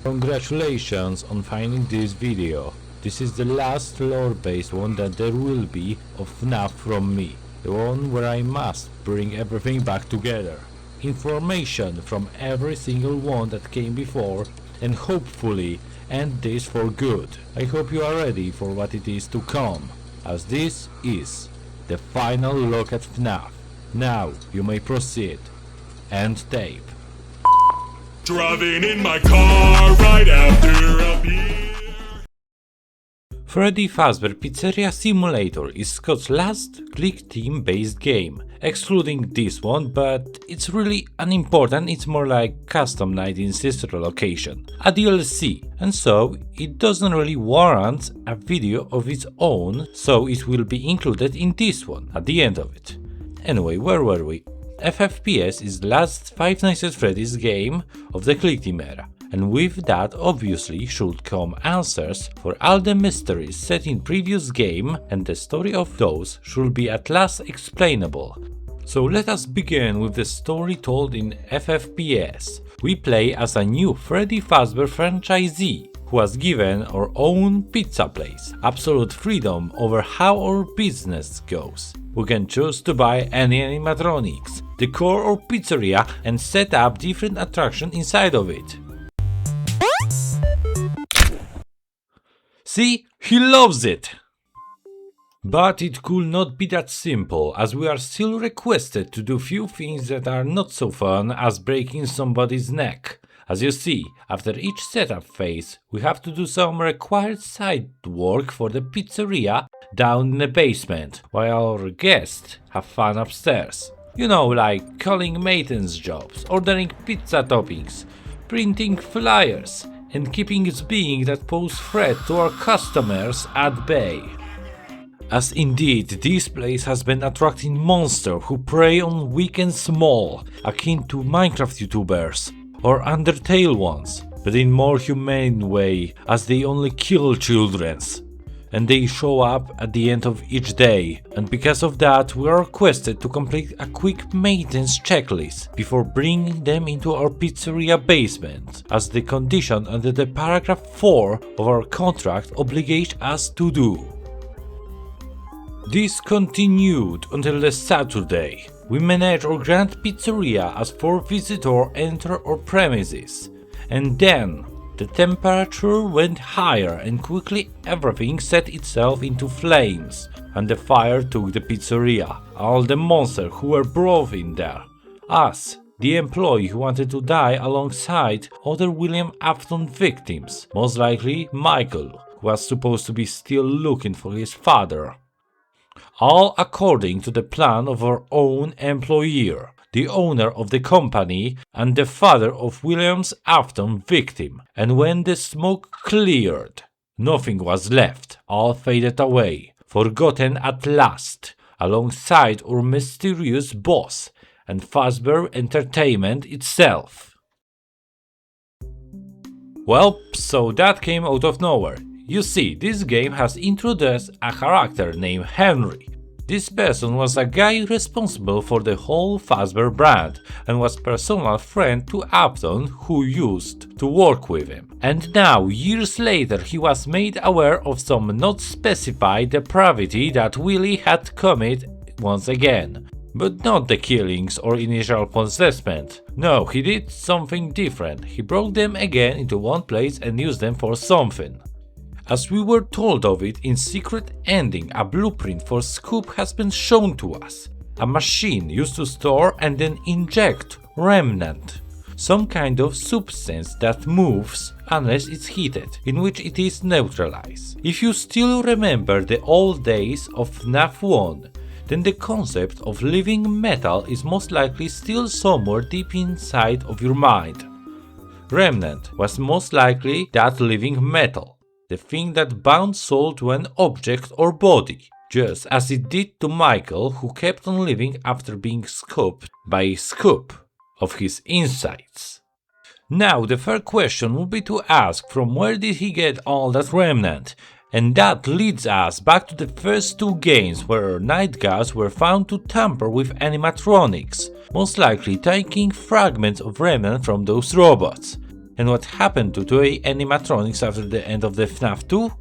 Congratulations on finding this video. This is the last lore-based one that there will be of FNaF from me. The one where I must bring everything back together. Information from every single one that came before and hopefully end this for good. I hope you are ready for what it is to come, as this is the final look at FNaF. Now you may proceed. End tape. Driving in my car right after a beer. Freddy Fazbear Pizzeria Simulator is Scott's last click team based game, excluding this one, but it's really unimportant. It's more like custom night in sister location, a DLC, and so it doesn't really warrant a video of its own, so it will be included in this one at the end of it. Anyway, where were we? FFPS is the last Five Nights at Freddy's game of the click team era, and with that obviously should come answers for all the mysteries set in previous game, and the story of those should be at last explainable. So let us begin with the story told in FFPS. We play as a new Freddy Fazbear franchisee who was given our own pizza place, absolute freedom over how our business goes. We can choose to buy any animatronics, decor our pizzeria and set up different attractions inside of it. See? He loves it! But it could not be that simple, as we are still requested to do few things that are not so fun as breaking somebody's neck. As you see, after each setup phase, we have to do some required side work for the pizzeria down in the basement, while our guests have fun upstairs. You know, like calling maintenance jobs, ordering pizza toppings, printing flyers, and keeping its being that pose threat to our customers at bay. As indeed, this place has been attracting monsters who prey on weak and small, akin to Minecraft YouTubers, or Undertale ones, but in more humane way, as they only kill childrens. And they show up at the end of each day, and because of that we are requested to complete a quick maintenance checklist before bringing them into our pizzeria basement, as the condition under the paragraph 4 of our contract obligates us to do. This continued until the Saturday. We manage our grand pizzeria as 4 visitors enter our premises, and then the temperature went higher and quickly everything set itself into flames, and the fire took the pizzeria, all the monsters who were brought in there, us, the employee who wanted to die alongside other William Afton victims, most likely Michael, who was supposed to be still looking for his father. All according to the plan of our own employer, the owner of the company and the father of William's Afton victim. And when the smoke cleared, nothing was left, all faded away, forgotten at last, alongside our mysterious boss and Fazbear Entertainment itself. Well, so that came out of nowhere. You see, this game has introduced a character named Henry. This person was a guy responsible for the whole Fazbear brand and was personal friend to Afton, who used to work with him. And now, years later, he was made aware of some not specified depravity that Willie had committed once again. But not the killings or initial possessment. No, he did something different. He brought them again into one place and used them for something. As we were told of it in Secret Ending, a blueprint for Scoop has been shown to us. A machine used to store and then inject remnant, some kind of substance that moves unless it's heated, in which it is neutralized. If you still remember the old days of FNaF 1, then the concept of living metal is most likely still somewhere deep inside of your mind. Remnant was most likely that living metal. The thing that bound soul to an object or body, just as it did to Michael, who kept on living after being scooped by Scoop of his insides. Now the fair question would be to ask from where did he get all that remnant, and that leads us back to the first 2 games where night guards were found to tamper with animatronics, most likely taking fragments of remnant from those robots. And what happened to toy animatronics after the end of the FNaF 2?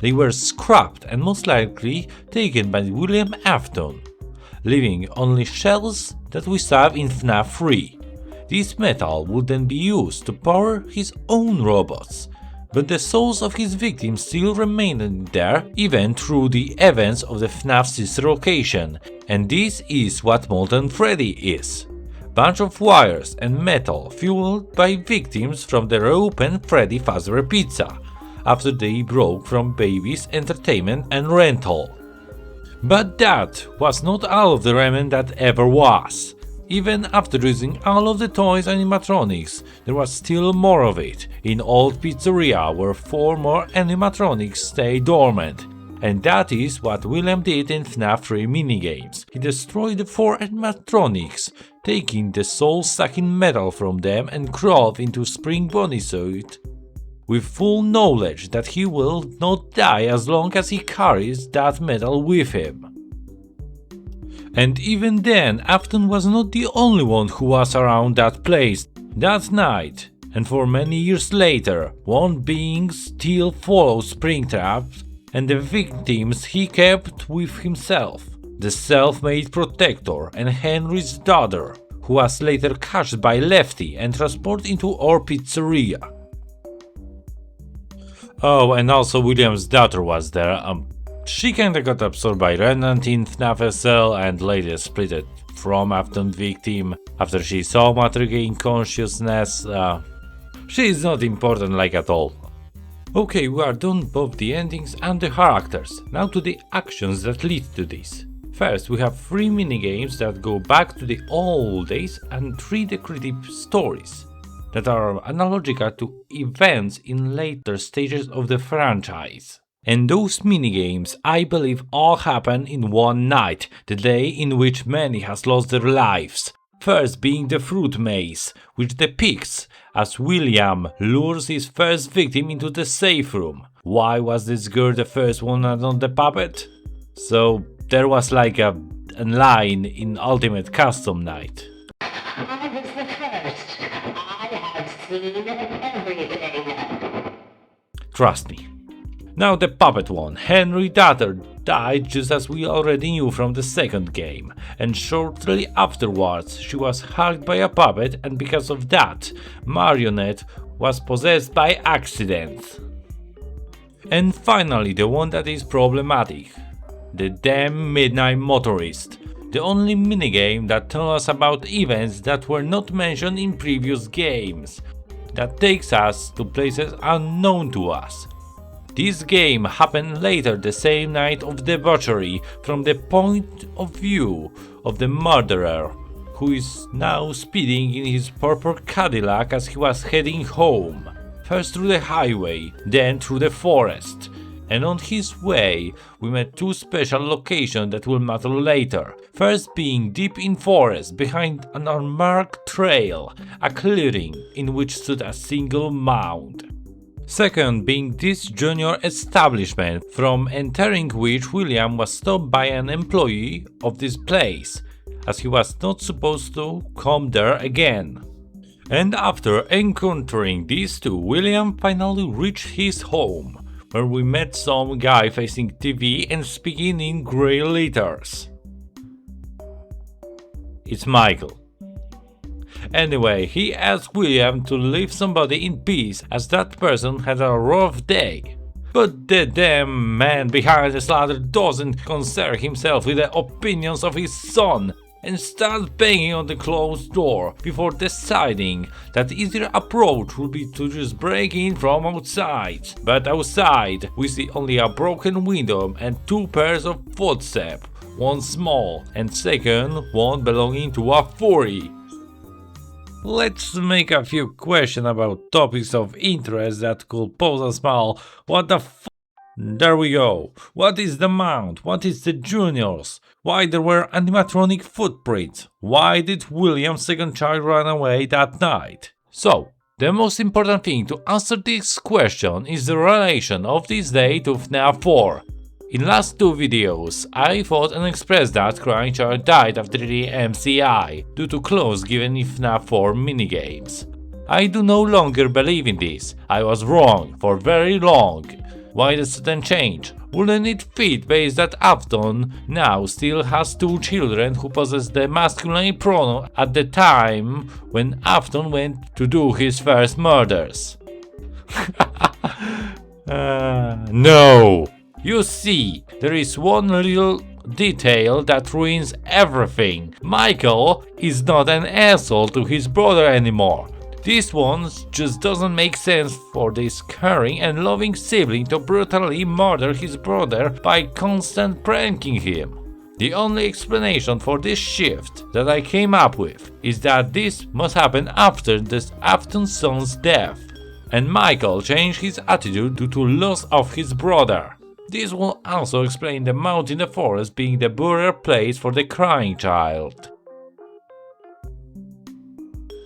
They were scrapped and most likely taken by William Afton, leaving only shells that we saw in FNaF 3. This metal would then be used to power his own robots, but the souls of his victims still remained there even through the events of the FNaF sister location, and this is what Molten Freddy is. Bunch of wires and metal fueled by victims from the reopened Freddy Fazbear Pizza, after they broke from Baby's Entertainment and Rental. But that was not all of the ramen that ever was. Even after using all of the toys animatronics, there was still more of it in Old Pizzeria, where 4 more animatronics stay dormant. And that is what William did in FNaF 3 Minigames. He destroyed the 4 animatronics, taking the soul-sucking metal from them and crawled into Spring Bonnie suit, with full knowledge that he will not die as long as he carries that metal with him. And even then, Afton was not the only one who was around that place that night, and for many years later, one being still followed Springtrap and the victims he kept with himself, the self-made protector and Henry's daughter, who was later catched by Lefty and transported into our pizzeria. Oh, and also William's daughter was there. She kinda got absorbed by Remnant in FNaF SL and later split from Afton victim after she saw Matt regain consciousness. She is not important like at all. Okay, we are done both the endings and the characters, now to the actions that lead to this. First, we have 3 minigames that go back to the old days and 3 decryptive stories that are analogical to events in later stages of the franchise. And those minigames, I believe, all happen in one night, the day in which many has lost their lives. First being the fruit maze, which depicts as William lures his first victim into the safe room. Why was this girl the first one and not the puppet? So there was like a line in Ultimate Custom Night. I was the first. I have seen everything. Trust me. Now the puppet one. Henry's daughter died just as we already knew from the second game, and shortly afterwards she was hugged by a puppet, and because of that, Marionette was possessed by accident. And finally the one that is problematic. The damn Midnight Motorist. The only minigame that tells us about events that were not mentioned in previous games. That takes us to places unknown to us. This game happened later the same night of debauchery from the point of view of the murderer, who is now speeding in his purple Cadillac as he was heading home. First through the highway, then through the forest. And on his way, we met 2 special locations that will matter later. First being deep in forest behind an unmarked trail, a clearing in which stood a single mound. Second being this junior establishment, from entering which William was stopped by an employee of this place, as he was not supposed to come there again. And after encountering these 2, William finally reached his home, where we met some guy facing TV and speaking in grey letters. It's Michael. Anyway, he asked William to leave somebody in peace as that person had a rough day. But the damn man behind the slaughter doesn't concern himself with the opinions of his son and starts banging on the closed door before deciding that the easier approach would be to just break in from outside. But outside we see only a broken window and 2 pairs of footsteps, one small and second one belonging to a furry. Let's make a few questions about topics of interest that could pose a small what the f. There we go. What is the mount? What is the juniors? Why there were animatronic footprints? Why did William's second child run away that night? So, the most important thing to answer this question is the relation of this day to FNaF 4. In last 2 videos, I thought and expressed that Crying Child died after the MCI due to clues given in FNaF 4 minigames. I do no longer believe in this. I was wrong for very long. Why the sudden change? Wouldn't it fit based that Afton now still has 2 children who possess the masculine pronoun at the time when Afton went to do his first murders? No! You see, there is one little detail that ruins everything. Michael is not an asshole to his brother anymore. This one just doesn't make sense for this caring and loving sibling to brutally murder his brother by constant pranking him. The only explanation for this shift that I came up with is that this must happen after this Afton's son's death, and Michael changed his attitude due to loss of his brother. This will also explain the mount in the forest being the burial place for the crying child.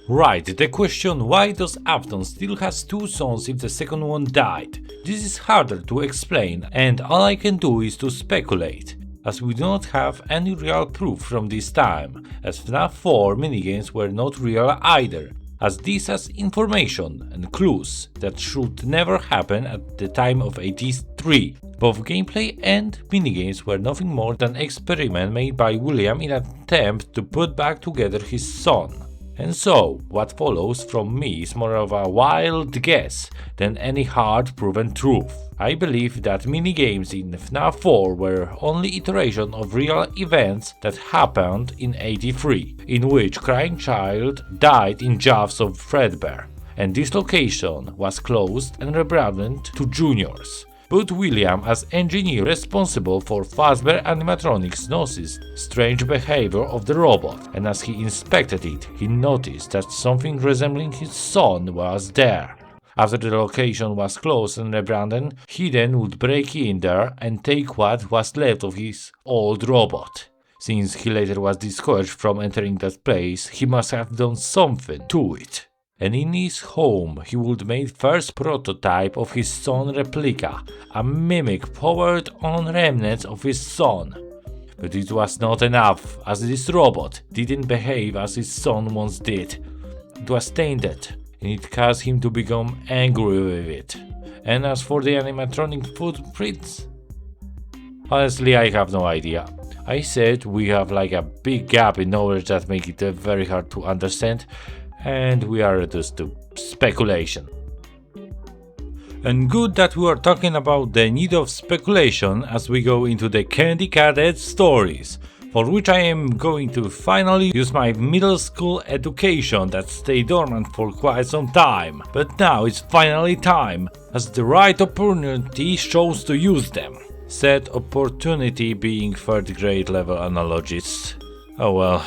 Right, the question why does Afton still has 2 sons if the second one died? This is harder to explain and all I can do is to speculate, as we do not have any real proof from this time, as FNaF 4 minigames were not real either, as this has information and clues that should never happen at the time of AT3. Both gameplay and minigames were nothing more than experiment made by William in an attempt to put back together his son. And so, what follows from me is more of a wild guess than any hard proven truth. I believe that minigames in FNaF 4 were only iteration of real events that happened in 83, in which Crying Child died in jaws of Fredbear, and this location was closed and rebranded to Juniors. But William, as engineer responsible for Fazbear animatronics, noticed strange behavior of the robot, and as he inspected it, he noticed that something resembling his son was there. After the location was closed and rebranded, he then would break in there and take what was left of his old robot. Since he later was discouraged from entering that place, he must have done something to it. And in his home he would make first prototype of his son replica, a mimic powered on remnants of his son. But it was not enough, as this robot didn't behave as his son once did. It was tainted, and it caused him to become angry with it. And as for the animatronic footprints, honestly I have no idea. I said we have like a big gap in knowledge that make it very hard to understand, and we are reduced to speculation. And good that we are talking about the need of speculation as we go into the Candy Cadet stories, for which I am going to finally use my middle school education that stayed dormant for quite some time, but now it's finally time, as the right opportunity shows to use them. Said opportunity being 3rd grade level analogies. Oh well.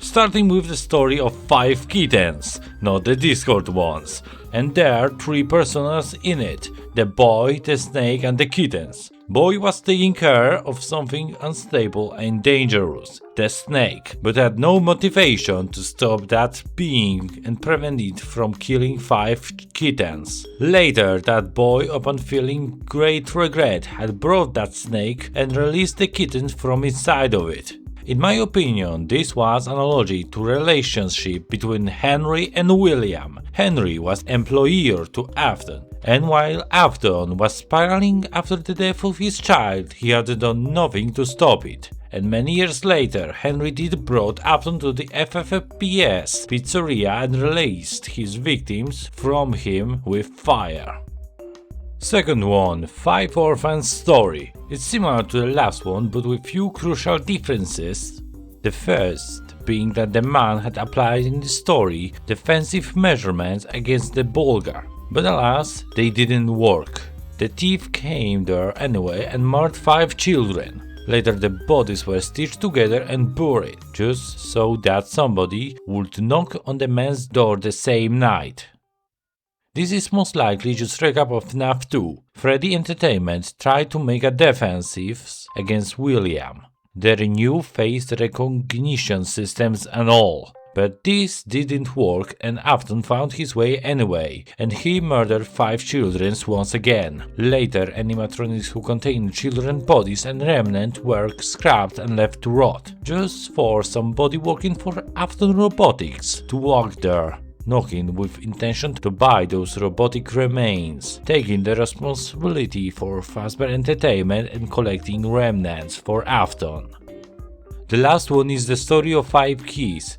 Starting with the story of 5 kittens, not the Discord ones, and there are 3 personas in it, the boy, the snake and the kittens. Boy was taking care of something unstable and dangerous, the snake, but had no motivation to stop that being and prevent it from killing 5 kittens. Later, that boy, upon feeling great regret, had brought that snake and released the kittens from inside of it. In my opinion, this was an analogy to relationship between Henry and William. Henry was employer to Afton, and while Afton was spiraling after the death of his child, he had done nothing to stop it. And many years later, Henry did brought Afton to the FFPS pizzeria and released his victims from him with fire. Second one, 5 Orphans story. It's similar to the last one, but with few crucial differences. The first being that the man had applied in the story defensive measurements against the Bulgar, but alas, they didn't work. The thief came there anyway and murdered 5 children. Later the bodies were stitched together and buried, just so that somebody would knock on the man's door the same night. This is most likely just recap of FNaF 2. Freddy Entertainment tried to make a defensive against William, their new face recognition systems and all. But this didn't work and Afton found his way anyway, and he murdered 5 children once again. Later, animatronics who contained children's bodies and remnants were scrapped and left to rot, just for somebody working for Afton Robotics to walk there. knocking with intention to buy those robotic remains, taking the responsibility for Fazbear Entertainment and collecting remnants for Afton. The last one is the story of 5 keys.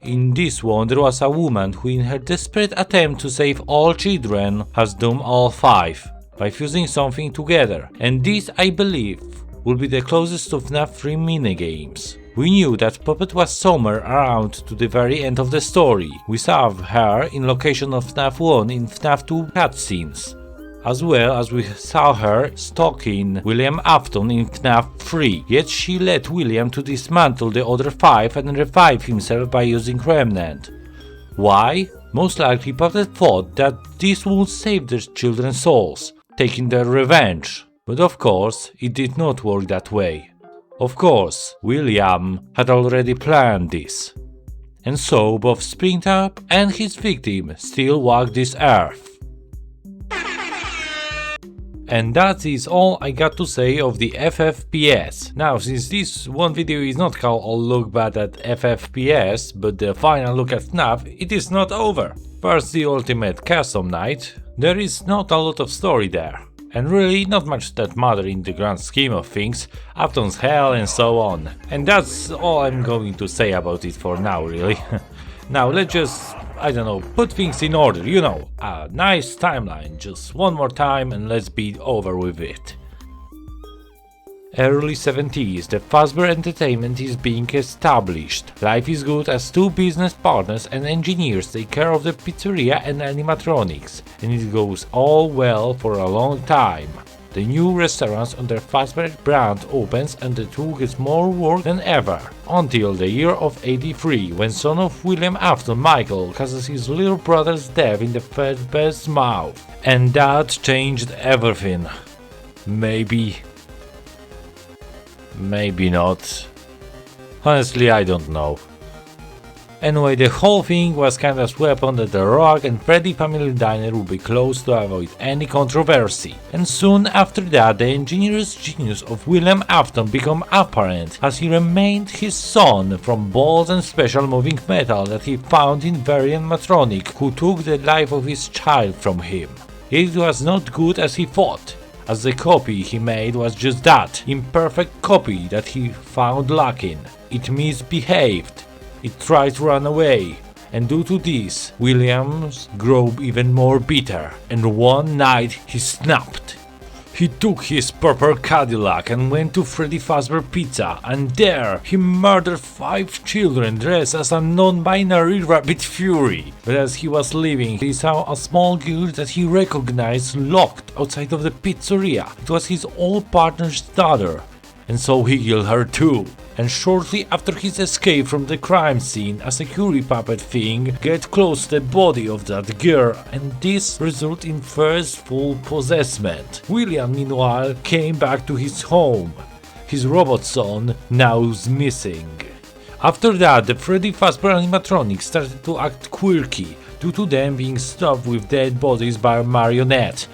In this one there was a woman who in her desperate attempt to save all children has doomed all 5 by fusing something together, and this I believe will be the closest to FNaF 3 minigames. We knew that Puppet was somewhere around to the very end of the story. We saw her in location of FNaF 1 in FNaF 2 cutscenes, as well as we saw her stalking William Afton in FNaF 3, yet she led William to dismantle the other 5 and revive himself by using Remnant. Why? Most likely Puppet thought that this would save their children's souls, taking their revenge. But of course, it did not work that way. Of course, William had already planned this. And so both Springtrap and his victim still walk this earth. And that is all I got to say of the FFPS. Now, since this one video is not called a look back at FFPS, but the final look at FNaF, it is not over. First, the ultimate custom night. There is not a lot of story there. And really not much that matter in the grand scheme of things, Afton's hell and so on. And that's all I'm going to say about it for now, really. Now let's just, I don't know, put things in order, you know, a nice timeline, just one more time and let's be over with it. Early 70s, the Fazbear Entertainment is being established. Life is good as 2 business partners and engineers take care of the pizzeria and animatronics, and it goes all well for a long time. The new restaurant under Fazbear brand opens and the 2 gets more work than ever, until the year of 83, when son of William Afton, Michael, causes his little brother's death in the Fazbear's mouth. And that changed everything. Maybe not. Honestly, I don't know. Anyway, the whole thing was kinda swept under the rug and Freddy Family Diner would be closed to avoid any controversy. And soon after that, the engineer's genius of William Afton became apparent, as he remained his son from balls and special moving metal that he found in Varian Matronic, who took the life of his child from him. It was not good as he thought, as the copy he made was just that, imperfect copy that he found lacking. It misbehaved, it tried to run away, and due to this, Williams grew even more bitter, and one night he snapped. He took his purple Cadillac and went to Freddy Fazbear Pizza, and there he murdered 5 children dressed as a non-binary Rabbit Fury. But as he was leaving, he saw a small girl that he recognized locked outside of the pizzeria. It was his old partner's daughter, and so he killed her too. And shortly after his escape from the crime scene, a security puppet thing get close to the body of that girl, and this resulted in first full possessment. William meanwhile came back to his home. His robot son now is missing. After that, the Freddy Fazbear animatronics started to act quirky, due to them being stuffed with dead bodies by a marionette.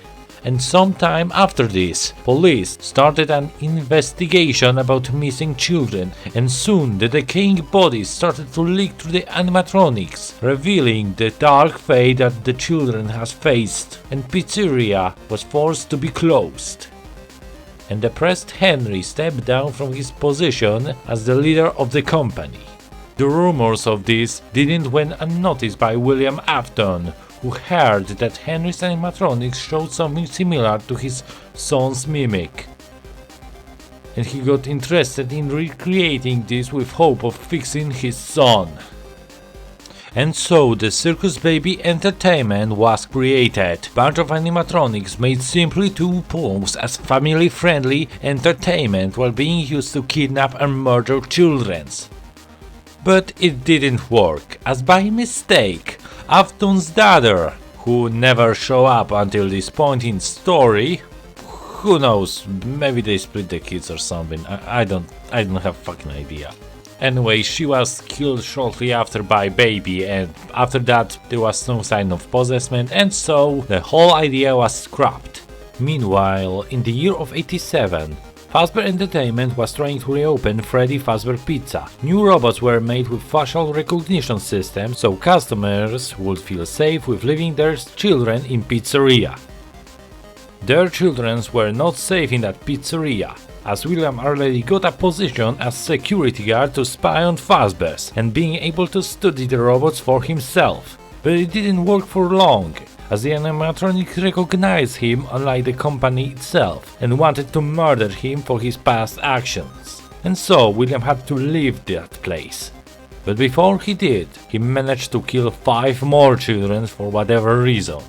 And sometime after this, police started an investigation about missing children, and soon the decaying bodies started to leak through the animatronics, revealing the dark fate that the children has faced, and pizzeria was forced to be closed. And depressed Henry stepped down from his position as the leader of the company. The rumors of this didn't went unnoticed by William Afton, who heard that Henry's animatronics showed something similar to his son's mimic. And he got interested in recreating this with hope of fixing his son. And so the Circus Baby Entertainment was created, bunch of animatronics made simply to pose as family-friendly entertainment while being used to kidnap and murder children. But it didn't work, as by mistake, Afton's daughter, who never show up until this point in story, who knows, maybe they split the kids or something, I don't have fucking idea. Anyway, she was killed shortly after by Baby, and after that there was no sign of possessment, and so the whole idea was scrapped. Meanwhile, in the year of 87, Fazbear Entertainment was trying to reopen Freddy Fazbear Pizza. New robots were made with facial recognition system, so customers would feel safe with leaving their children in pizzeria. Their children were not safe in that pizzeria, as William already got a position as security guard to spy on Fazbear's and being able to study the robots for himself. But it didn't work for long, as the animatronic recognized him unlike the company itself and wanted to murder him for his past actions. And so William had to leave that place. But before he did, he managed to kill 5 more children for whatever reason.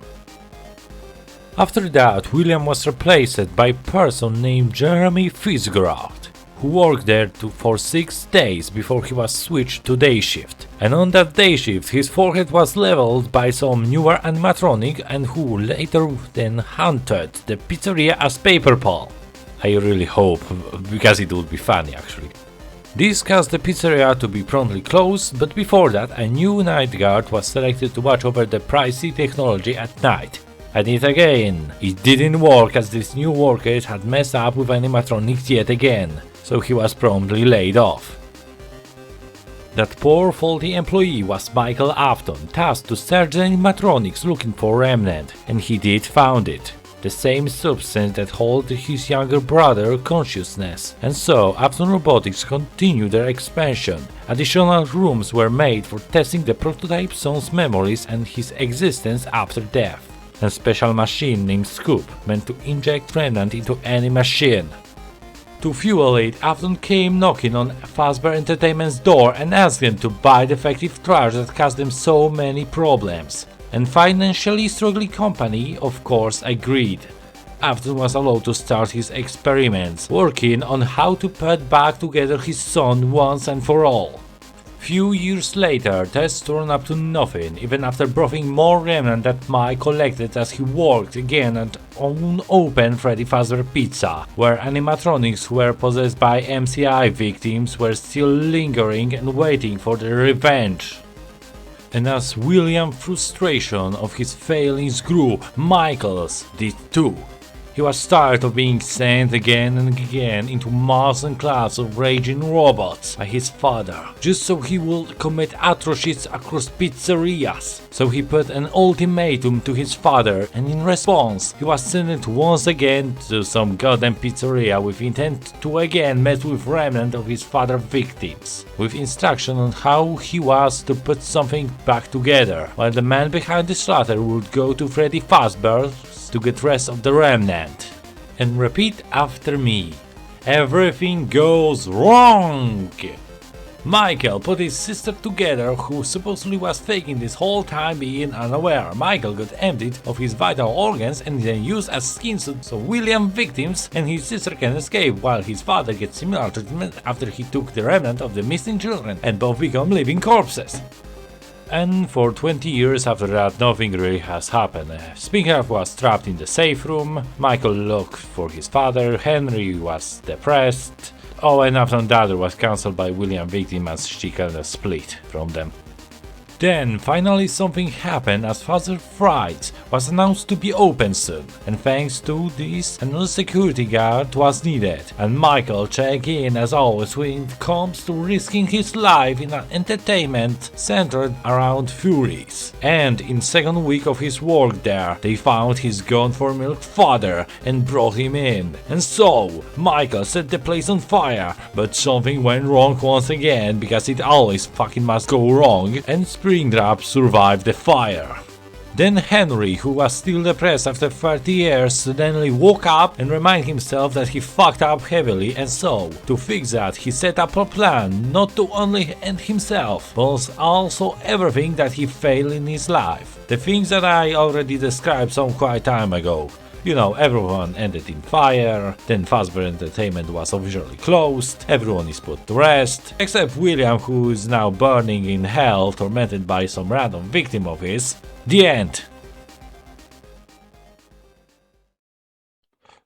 After that, William was replaced by a person named Jeremy Fitzgerald, who worked there for 6 days before he was switched to day shift. And on that day shift his forehead was leveled by some newer animatronic and who later then hunted the pizzeria as Paperpal. I really hope, because it would be funny actually. This caused the pizzeria to be promptly closed, but before that a new night guard was selected to watch over the pricey technology at night. And it again, it didn't work as this new worker had messed up with animatronics yet again, so he was promptly laid off. That poor faulty employee was Michael Afton, tasked to search the animatronics looking for remnant, and he did found it. The same substance that held his younger brother consciousness, and so Afton Robotics continued their expansion. Additional rooms were made for testing the prototype son's memories and his existence after death. A special machine named Scoop, meant to inject remnant into any machine. To fuel it, Afton came knocking on Fazbear Entertainment's door and asked them to buy defective trash that caused them so many problems. And financially struggling company, of course, agreed. Afton was allowed to start his experiments, working on how to put back together his son once and for all. Few years later, tests turned up to nothing, even after brought more remnant that Mike collected as he worked again at unopened Freddy Fazbear Pizza, where animatronics were possessed by MCI victims were still lingering and waiting for their revenge. And as William's frustration of his failings grew, Michael's did too. He was tired of being sent again and again into mass and class of raging robots by his father, just so he would commit atrocities across pizzerias. So he put an ultimatum to his father, and in response, he was sent once again to some goddamn pizzeria with intent to again mess with remnant of his father's victims, with instruction on how he was to put something back together, while the man behind the slaughter would go to Freddy Fazbear to get rest of the remnant. And repeat after me. Everything goes wrong! Michael put his sister together, who supposedly was faking this whole time being unaware. Michael got emptied of his vital organs and then used as skin suits so William victims and his sister can escape, while his father gets similar treatment after he took the remnant of the missing children and both become living corpses. And for 20 years after that, nothing really has happened. Spinker was trapped in the safe room, Michael looked for his father, Henry was depressed. Oh, and after that was cancelled by William victim as she kinda split from them. Then finally something happened as Father Fright was announced to be open soon, and thanks to this another security guard was needed, and Michael checked in as always when it comes to risking his life in an entertainment centered around Furies. And in second week of his work there, they found his gone for milk father and brought him in. And so Michael set the place on fire, but something went wrong once again, because it always fucking must go wrong, and Springtrap survived the fire. Then Henry, who was still depressed after 30 years, suddenly woke up and reminded himself that he fucked up heavily, and so, to fix that, he set up a plan not to only end himself, but also everything that he failed in his life. The things that I already described some quite time ago. You know, everyone ended in fire, then Fazbear Entertainment was officially closed, everyone is put to rest, except William, who is now burning in hell, tormented by some random victim of his. The end.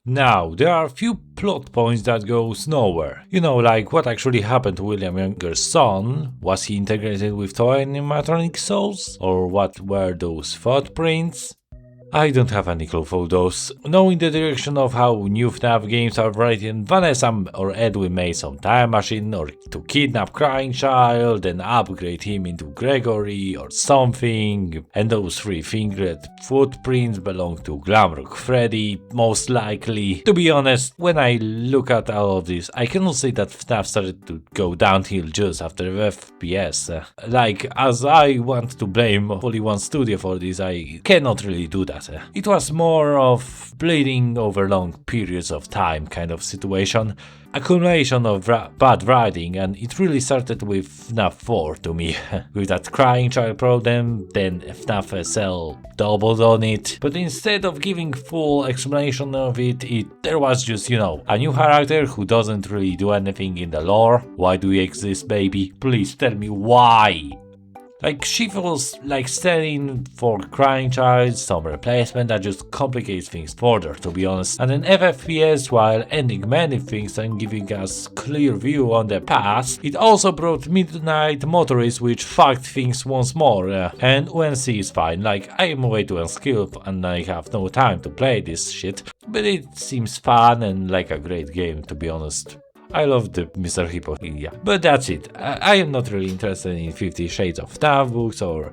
Now, there are a few plot points that goes nowhere. You know, like what actually happened to William's younger son? Was he integrated with toy animatronic souls? Or what were those footprints? I don't have any clue for those. Knowing the direction of how new FNaF games are written, Vanessa or Edwin made some time machine or to kidnap Crying Child, then upgrade him into Gregory or something, and those 3 fingered footprints belong to Glamrock Freddy, most likely. To be honest, when I look at all of this, I cannot say that FNaF started to go downhill just after FFPS. Like, as I want to blame only one studio for this, I cannot really do that. It was more of bleeding over long periods of time kind of situation, accumulation of bad writing, and it really started with FNaF 4 to me, with that Crying Child problem, then FNaF SL doubled on it, but instead of giving full explanation of it, there was just, you know, a new character who doesn't really do anything in the lore. Why do we exist, baby? Please tell me why. Like, she feels like standing for Crying Child, some replacement that just complicates things further, to be honest. And then FFPS, while ending many things and giving us clear view on the past, it also brought Midnight Motorist, which fucked things once more. And UNC is fine, like, I am way too unskilled and I have no time to play this shit, but it seems fun and like a great game, to be honest. I love the Mr. Hypophilia. But that's it. I am not really interested in 50 Shades of FNaF books or